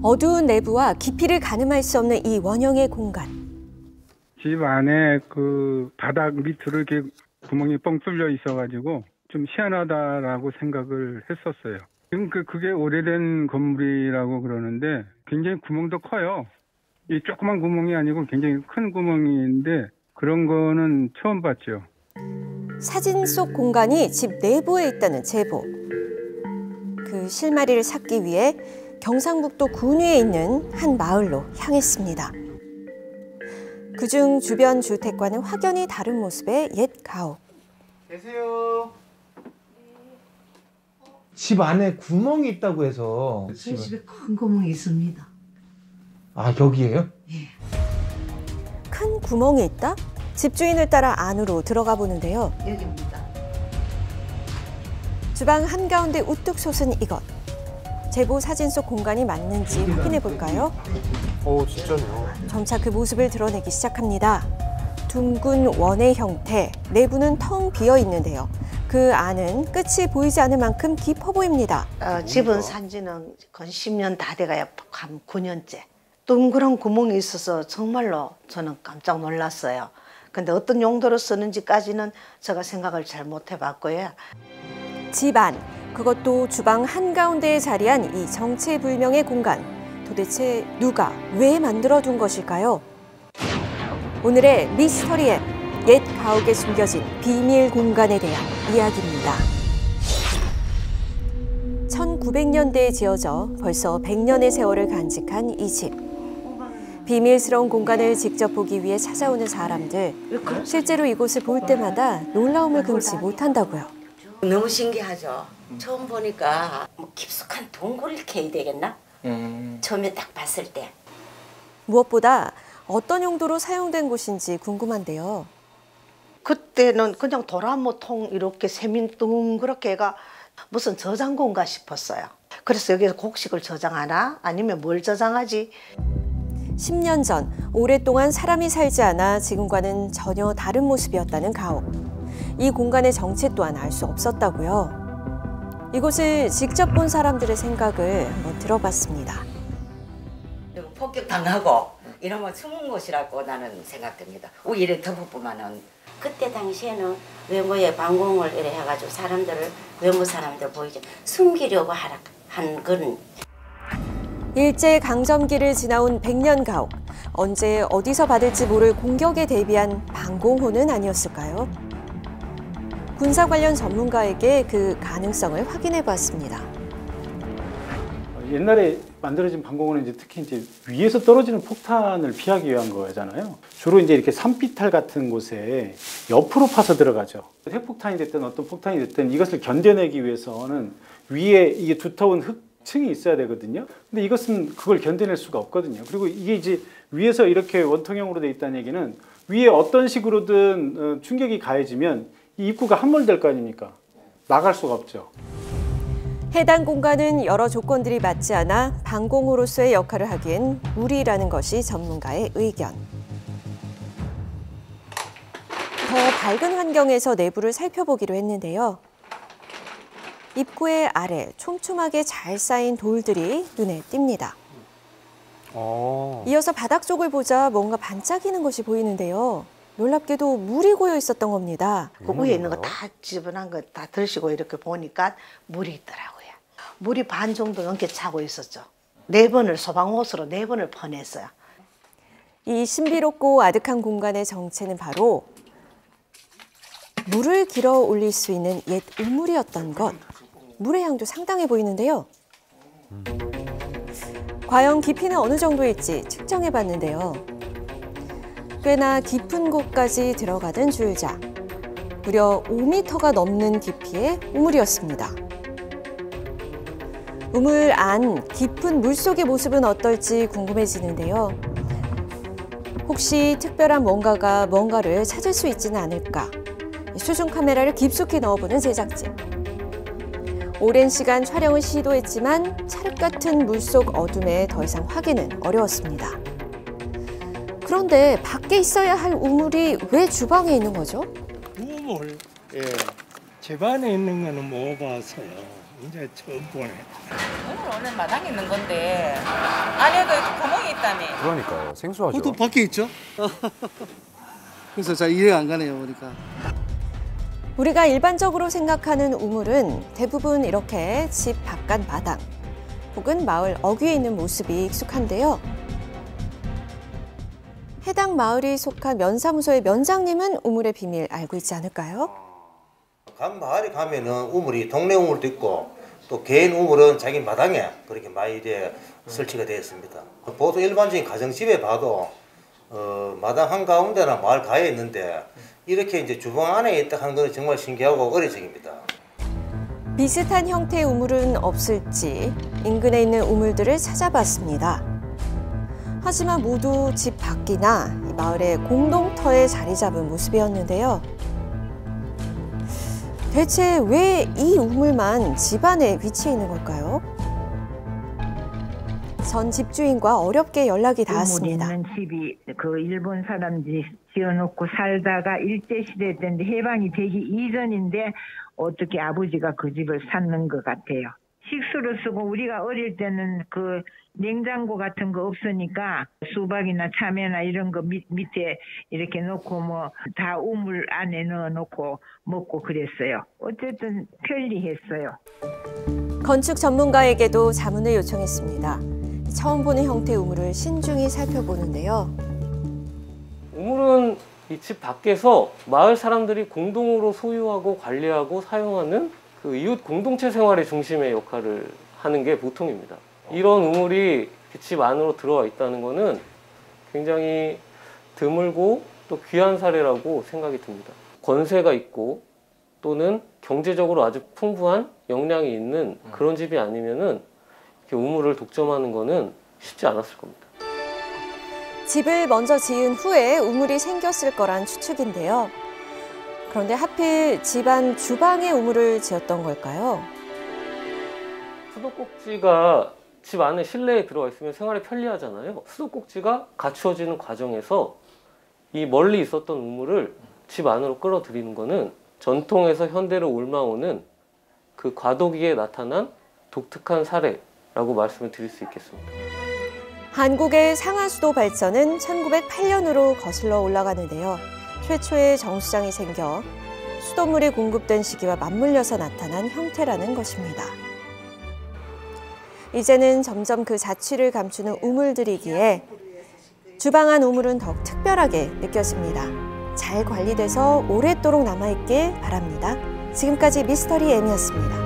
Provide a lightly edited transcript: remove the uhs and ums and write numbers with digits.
어두운 내부와 깊이를 가늠할 수 없는 이 원형의 공간. 집 안에 그 바닥 밑으로 이렇게 구멍이 뻥 뚫려 있어가지고 좀 희한하다라고 생각을 했었어요. 지금 그게 오래된 건물이라고 그러는데 굉장히 구멍도 커요. 이 조그만 구멍이 아니고 굉장히 큰 구멍인데 그런 거는 처음 봤죠. 사진 속 공간이 집 내부에 있다는 제보. 그 실마리를 찾기 위해 경상북도 군위에 있는 한 마을로 향했습니다. 그중 주변 주택과는 확연히 다른 모습의 옛 가옥. 계세요. 집 안에 구멍이 있다고 해서. 저희 집에 큰 구멍이 있습니다. 아, 여기에요? 예. 큰 구멍이 있다? 집주인을 따라 안으로 들어가 보는데요. 여기입니다. 주방 한가운데 우뚝 솟은 이것. 제보 사진 속 공간이 맞는지 확인해 볼까요? 오, 진짜네요. 점차 그 모습을 드러내기 시작합니다. 둥근 원의 형태, 내부는 텅 비어 있는데요. 그 안은 끝이 보이지 않을 만큼 깊어 보입니다. 집은 산지는 거의 10년 다 돼가요. 한 9년째. 둥그런 구멍이 있어서 정말로 저는 깜짝 놀랐어요. 근데 어떤 용도로 쓰는지까지는 제가 생각을 잘 못 해봤고요. 집 안, 그것도 주방 한가운데에 자리한 이 정체불명의 공간. 도대체 누가, 왜 만들어둔 것일까요? 오늘의 미스터리 앱, 옛 가옥에 숨겨진 비밀 공간에 대한 이야기입니다. 1900년대에 지어져 벌써 100년의 세월을 간직한 이 집. 비밀스러운 공간을 직접 보기 위해 찾아오는 사람들. 실제로 이곳을 볼 때마다 놀라움을 금치 못한다고요. 너무 신기하죠. 처음 보니까 뭐 깊숙한 동굴을 캐야 되겠나? 처음에 딱 봤을 때. 무엇보다 어떤 용도로 사용된 곳인지 궁금한데요. 그때는 그냥 도라모통 이렇게 세민 둥그렇게 해가 무슨 저장고인가 싶었어요. 그래서 여기서 곡식을 저장하나? 아니면 뭘 저장하지? 10년 전 오랫동안 사람이 살지 않아 지금과는 전혀 다른 모습이었다는 가옥. 이 공간의 정체 또한 알 수 없었다고요. 이곳을 직접 본 사람들의 생각을 한번 들어봤습니다. 폭격당하고 이러면 숨은 곳이라고 나는 생각됩니다. 오히려 더 보면은 그때 당시에는 외모에 방공을 이래 해가지고 사람들을 외모 사람들 보이게 숨기려고 한 건. 일제 강점기를 지나온 100년 가옥. 언제 어디서 받을지 모를 공격에 대비한 방공호는 아니었을까요? 군사 관련 전문가에게 그 가능성을 확인해 봤습니다. 옛날에 만들어진 방공호는 이제 특히 이제 위에서 떨어지는 폭탄을 피하기 위한 거잖아요. 주로 이제 이렇게 산비탈 같은 곳에 옆으로 파서 들어가죠. 핵폭탄이 됐든 어떤 폭탄이 됐든 이것을 견뎌내기 위해서는 위에 이게 두터운 흙층이 있어야 되거든요. 근데 이것은 그걸 견뎌낼 수가 없거든요. 그리고 이게 이제 위에서 이렇게 원통형으로 돼 있다는 얘기는 위에 어떤 식으로든 충격이 가해지면 이 입구가 함몰될 거 아닙니까? 나갈 수가 없죠. 해당 공간은 여러 조건들이 맞지 않아 방공호로서의 역할을 하기엔 무리라는 것이 전문가의 의견. 더 밝은 환경에서 내부를 살펴보기로 했는데요. 입구의 아래 촘촘하게 잘 쌓인 돌들이 눈에 띕니다. 이어서 바닥 쪽을 보자 뭔가 반짝이는 것이 보이는데요. 놀랍게도 물이 고여 있었던 겁니다. 그 위에 있는 거 다 집어난 거 다 들으시고 이렇게 보니까 물이 있더라고요. 물이 반 정도 넘게 차고 있었죠. 4번을 소방호스로 4번을 퍼냈어요. 이 신비롭고 아득한 공간의 정체는 바로 물을 길어 올릴 수 있는 옛 우물이었던 것. 물의 양도 상당해 보이는데요. 과연 깊이는 어느 정도일지 측정해 봤는데요. 꽤나 깊은 곳까지 들어가던 줄자. 무려 5m가 넘는 깊이의 우물이었습니다. 우물 안 깊은 물속의 모습은 어떨지 궁금해지는데요. 혹시 특별한 뭔가를 찾을 수 있지는 않을까. 수중 카메라를 깊숙이 넣어보는 제작진. 오랜 시간 촬영을 시도했지만 찰흙 같은 물속 어둠에 더 이상 확인은 어려웠습니다. 그런데 밖에 있어야 할 우물이 왜 주방에 있는 거죠? 우물. 예. 집안에 있는 거는 못 봤어요. 이제 처음 보네. 오늘 마당에 있는 건데 안에도 구멍이 있다며. 그러니까요. 생소하죠. 또 밖에 있죠? 그래서 잘 이해가 안 가네요, 보니까. 우리가 일반적으로 생각하는 우물은 대부분 이렇게 집 바깥 마당 혹은 마을 어귀에 있는 모습이 익숙한데요. 해당 마을이 속한 면사무소의 면장님은 우물의 비밀 알고 있지 않을까요? 각 마을에 가면은 우물이 동네 우물도 있고 또 개인 우물은 자기 마당에 그렇게 많이 설치가 되어 있습니다. 보통 일반적인 가정집에 봐도 마당 한가운데나 마을 가에 있는데 이렇게 이제 주방 안에 있다 하는 건 정말 신기하고 어리석입니다. 비슷한 형태의 우물은 없을지 인근에 있는 우물들을 찾아봤습니다. 하지만 모두 집 밖이나 이 마을의 공동터에 자리 잡은 모습이었는데요. 대체 왜 이 우물만 집안에 위치해 있는 걸까요? 전 집주인과 어렵게 연락이 닿았습니다. 우물 있는 집이 그 일본 사람들이 지어놓고 살다가 일제시대 때인데 해방이 되기 이전인데 어떻게 아버지가 그 집을 샀는 것 같아요. 식수로 쓰고 우리가 어릴 때는 그 냉장고 같은 거 없으니까 수박이나 참외나 이런 거 밑에 이렇게 놓고 뭐 다 우물 안에 넣어놓고 먹고 그랬어요. 어쨌든 편리했어요. 건축 전문가에게도 자문을 요청했습니다. 처음 보는 형태의 우물을 신중히 살펴보는데요. 우물은 이 집 밖에서 마을 사람들이 공동으로 소유하고 관리하고 사용하는 그 이웃 공동체 생활의 중심의 역할을 하는 게 보통입니다. 이런 우물이 집 안으로 들어와 있다는 것은 굉장히 드물고 또 귀한 사례라고 생각이 듭니다. 권세가 있고 또는 경제적으로 아주 풍부한 역량이 있는 그런 집이 아니면은 이렇게 우물을 독점하는 것은 쉽지 않았을 겁니다. 집을 먼저 지은 후에 우물이 생겼을 거란 추측인데요. 그런데 하필 집안 주방에 우물을 지었던 걸까요? 수도꼭지가 집 안에 실내에 들어가 있으면 생활이 편리하잖아요. 수도꼭지가 갖추어지는 과정에서 이 멀리 있었던 우물을 집 안으로 끌어들이는 것은 전통에서 현대로 옮아오는 그 과도기에 나타난 독특한 사례라고 말씀을 드릴 수 있겠습니다. 한국의 상하수도 발전은 1908년으로 거슬러 올라가는데요. 최초의 정수장이 생겨 수돗물이 공급된 시기와 맞물려서 나타난 형태라는 것입니다. 이제는 점점 그 자취를 감추는 우물들이기에 주방 안 우물은 더욱 특별하게 느껴집니다. 잘 관리돼서 오랫도록 남아있길 바랍니다. 지금까지 미스터리 M이었습니다.